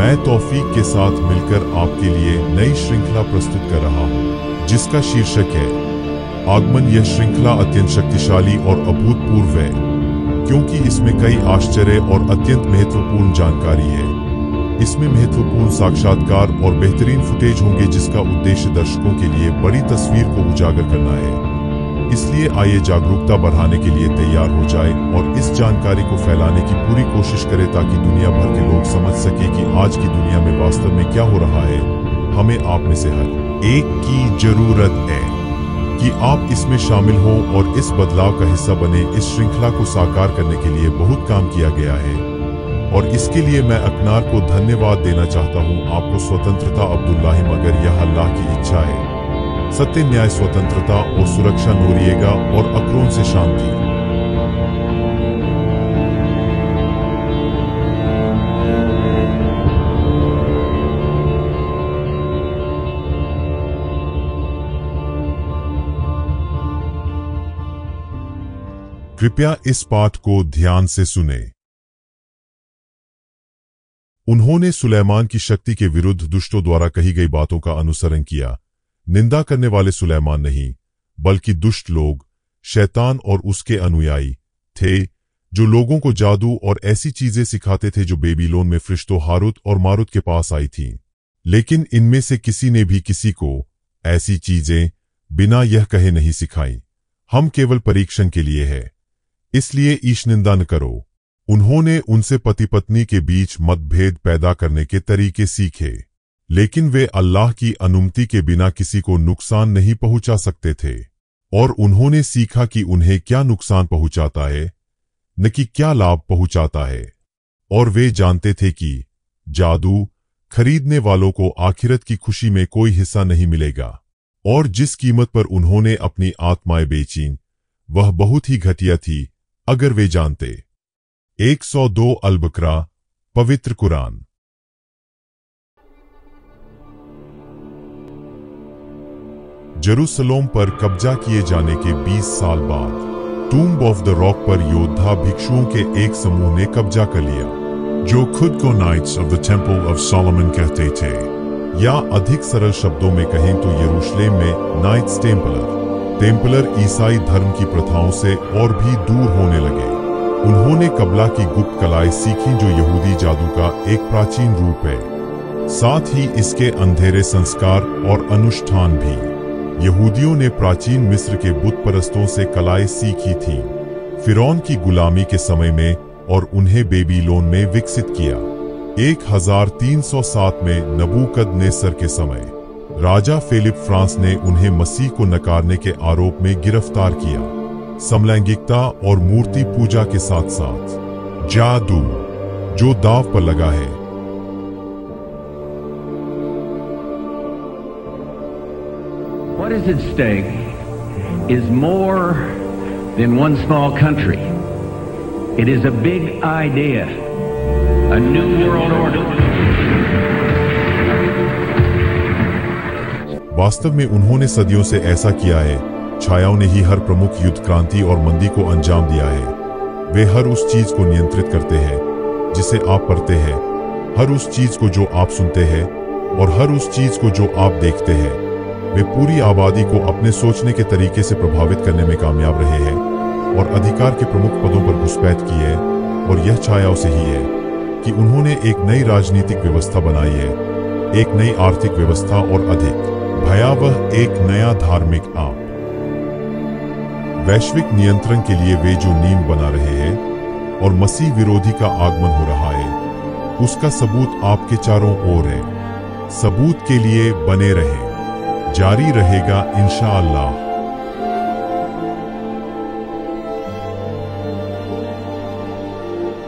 मैं तौफीक के साथ मिलकर आपके लिए नई श्रृंखला प्रस्तुत कर रहा हूं, जिसका शीर्षक है आगमन। यह श्रृंखला अत्यंत शक्तिशाली और अभूतपूर्व है, क्योंकि इसमें कई आश्चर्य और अत्यंत महत्वपूर्ण जानकारी है। इसमें महत्वपूर्ण साक्षात्कार और बेहतरीन फुटेज होंगे, जिसका उद्देश्य दर्शकों के लिए बड़ी तस्वीर को उजागर करना है। इसलिए आइए जागरूकता बढ़ाने के लिए तैयार हो जाए और इस जानकारी को फैलाने की पूरी कोशिश करें, ताकि दुनिया भर के लोग समझ सके कि आज की दुनिया में वास्तव में क्या हो रहा है। हमें आप में से हर एक की जरूरत है कि आप इसमें शामिल हों और इस बदलाव का हिस्सा बने। इस श्रृंखला को साकार करने के लिए बहुत काम किया गया है और इसके लिए मैं अकनार को धन्यवाद देना चाहता हूं। आपको स्वतंत्रता अब्दुल्लाह, मगर यह अल्लाह की इच्छा है। सत्य, न्याय, स्वतंत्रता और सुरक्षा नोरिएगा और अक्रोन से शांति। कृपया इस पाठ को ध्यान से सुने। उन्होंने सुलेमान की शक्ति के विरुद्ध दुष्टों द्वारा कही गई बातों का अनुसरण किया। निंदा करने वाले सुलेमान नहीं, बल्कि दुष्ट लोग, शैतान और उसके अनुयायी थे, जो लोगों को जादू और ऐसी चीजें सिखाते थे जो बेबीलोन में फरिश्तों हारुत और मारुत के पास आई थीं। लेकिन इनमें से किसी ने भी किसी को ऐसी चीजें बिना यह कहे नहीं सिखाई। हम केवल परीक्षण के लिए है, इसलिए ईश निंदा न करो। उन्होंने उनसे पति पत्नी के बीच मतभेद पैदा करने के तरीके सीखे, लेकिन वे अल्लाह की अनुमति के बिना किसी को नुकसान नहीं पहुंचा सकते थे। और उन्होंने सीखा कि उन्हें क्या नुकसान पहुंचाता है, न कि क्या लाभ पहुंचाता है। और वे जानते थे कि जादू खरीदने वालों को आखिरत की खुशी में कोई हिस्सा नहीं मिलेगा। और जिस कीमत पर उन्होंने अपनी आत्माएं बेचीं, वह बहुत ही घटिया थी, अगर वे जानते। 102 अल-बकरा, पवित्र कुरान। जेरूसलम पर कब्जा किए जाने के 20 साल बाद टूम्ब ऑफ द रॉक पर योद्धा भिक्षुओं के एक समूह ने कब्जा कर लिया, जो खुद को knights of the temple of Solomon कहते थे, या अधिक सरल शब्दों में कहें तो यरूशलेम में नाइट्स टेम्पलर ईसाई धर्म की प्रथाओं से और भी दूर होने लगे। उन्होंने कबला की गुप्त कलाएं सीखी, जो यहूदी जादू का एक प्राचीन रूप है, साथ ही इसके अंधेरे संस्कार और अनुष्ठान भी। यहूदियों ने प्राचीन मिस्र के बुत परस्तों से कलाएं सीखी थीं, फिरौन की गुलामी के समय में, और उन्हें बेबीलोन में विकसित किया। 1307 में नबूकदनेस्सर के समय राजा फिलिप फ्रांस ने उन्हें मसीह को नकारने के आरोप में गिरफ्तार किया। समलैंगिकता और मूर्ति पूजा के साथ साथ जादू जो दांव पर लगा है। What is at stake is more than one small country. It is a big idea, a new world order. वास्तव में उन्होंने सदियों से ऐसा किया है। छायाओं ने ही हर प्रमुख युद्ध, क्रांति और मंदी को अंजाम दिया है। वे हर उस चीज को नियंत्रित करते हैं जिसे आप पढ़ते हैं, हर उस चीज को जो आप सुनते हैं, और हर उस चीज को जो आप देखते हैं। वे पूरी आबादी को अपने सोचने के तरीके से प्रभावित करने में कामयाब रहे हैं और अधिकार के प्रमुख पदों पर घुसपैठ की है। और यह छायाओं से ही है कि उन्होंने एक नई राजनीतिक व्यवस्था बनाई है, एक नई आर्थिक व्यवस्था और अधिक भयावह एक नया धार्मिक आप। वैश्विक नियंत्रण के लिए वे जो नींव बना रहे हैं और मसीह विरोधी का आगमन हो रहा है, उसका सबूत आपके चारों ओर है। सबूत के लिए बने रहें, जारी रहेगा इंशाअल्लाह।